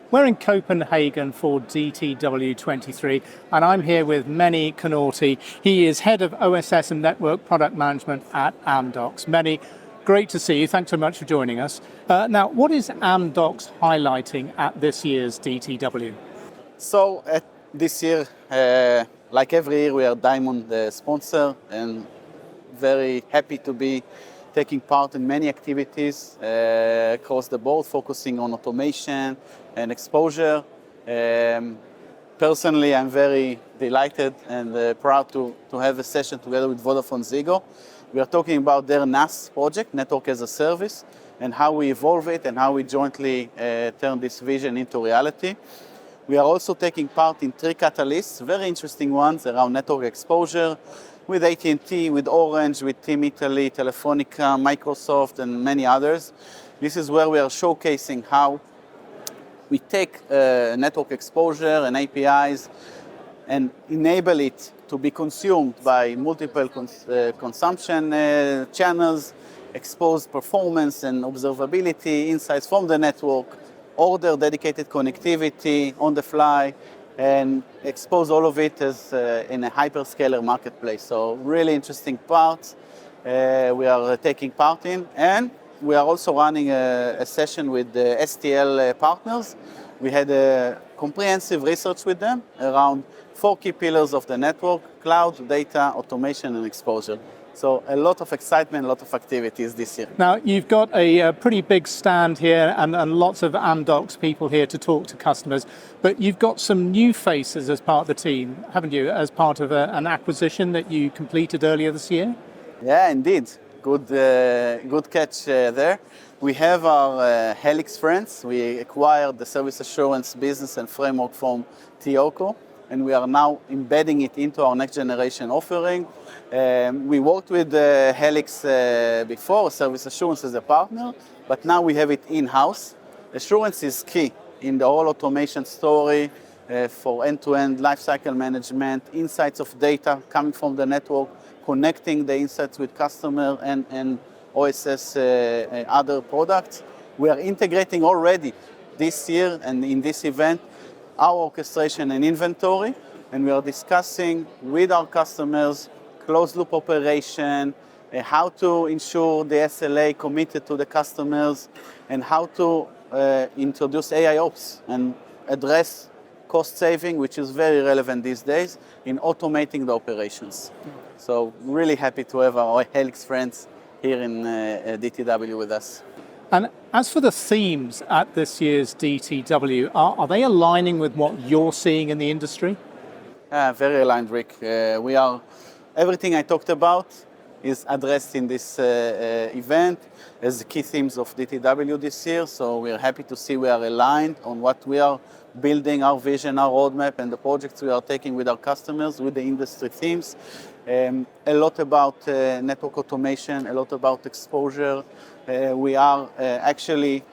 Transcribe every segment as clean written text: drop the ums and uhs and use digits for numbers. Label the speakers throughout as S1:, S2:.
S1: We're in Copenhagen for DTW23, and I'm here with Meni Kanouti. He is Head of OSS and Network Product Management at Amdocs. Meni, great to see you. Thanks so much for joining us. Now, what is Amdocs highlighting at this year's DTW?
S2: So this year, like every year, we are Diamond sponsor and very happy to be taking part in many activities across the board, focusing on automation and exposure. Personally, I'm very delighted and proud to have a session together with VodafoneZiggo. We are talking about their NAS project, Network as a Service, and how we evolve it and how we jointly turn this vision into reality. We are also taking part in 3 catalysts, very interesting ones around network exposure, with AT&T, with Orange, with Team Italy, Telefonica, Microsoft, and many others. This is where we are showcasing how we take network exposure and APIs and enable it to be consumed by multiple consumption channels, expose performance and observability, insights from the network, order dedicated connectivity on the fly, and expose all of it as in a hyperscaler marketplace. So really interesting parts we are taking part in. And we are also running a session with the STL partners. We had a comprehensive research with them around 4 key pillars of the network: cloud, data, automation, and exposure. So a lot of excitement, a lot of activities this year.
S1: Now, you've got a pretty big stand here and lots of Amdocs people here to talk to customers, but you've got some new faces as part of the team, haven't you, as part of an acquisition that you completed earlier this year?
S2: Yeah, indeed. Good catch there. We have our Helix friends. We acquired the service assurance business and framework from Tioco, and we are now embedding it into our next generation offering. We worked with Helix before, service assurance as a partner, but now we have it in-house. Assurance is key in the whole automation story for end-to-end lifecycle management, insights of data coming from the network, connecting the insights with customer and OSS other products. We are integrating already this year and in this event our orchestration and inventory, and we are discussing with our customers closed loop operation, how to ensure the SLA committed to the customers, and how to introduce AIOps and address cost saving, which is very relevant these days, in automating the operations. So really happy to have our Helix friends here in DTW with us.
S1: And as for the themes at this year's DTW, are they aligning with what you're seeing in the industry?
S2: Very aligned, Rick. Everything I talked about is addressed in this event as the key themes of DTW this year. So we're happy to see we are aligned on what we are building, our vision, our roadmap, and the projects we are taking with our customers, with the industry themes. A lot about network automation, a lot about exposure. We are actually,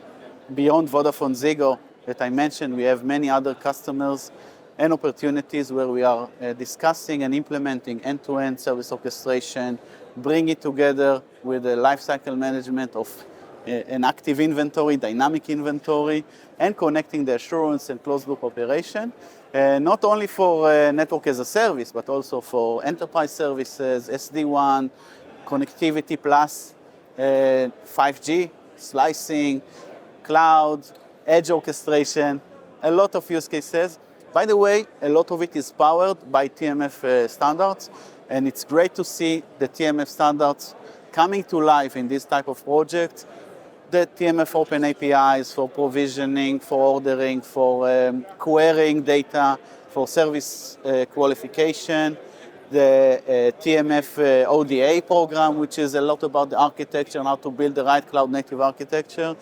S2: beyond VodafoneZiggo that I mentioned, we have many other customers and opportunities where we are discussing and implementing end-to-end service orchestration, bring it together with the lifecycle management of an active inventory, dynamic inventory, and connecting the assurance and closed-loop operation, not only for network as a service, but also for enterprise services, SD-WAN, connectivity plus 5G, slicing, cloud, edge orchestration, a lot of use cases. By the way, a lot of it is powered by TMF standards, and it's great to see the TMF standards coming to life in this type of project. The TMF open APIs for provisioning, for ordering, for querying data, for service qualification, the TMF ODA program, which is a lot about the architecture and how to build the right cloud native architecture,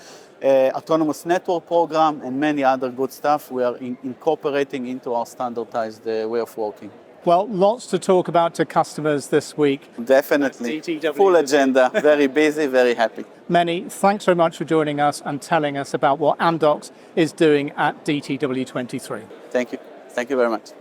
S2: autonomous network program, and many other good stuff we are incorporating into our standardized way of working.
S1: Well, lots to talk about to customers this week.
S2: Definitely. Full agenda, very busy, very happy.
S1: Meni, thanks very much for joining us and telling us about what Amdocs is doing at DTW23.
S2: Thank you. Thank you very much.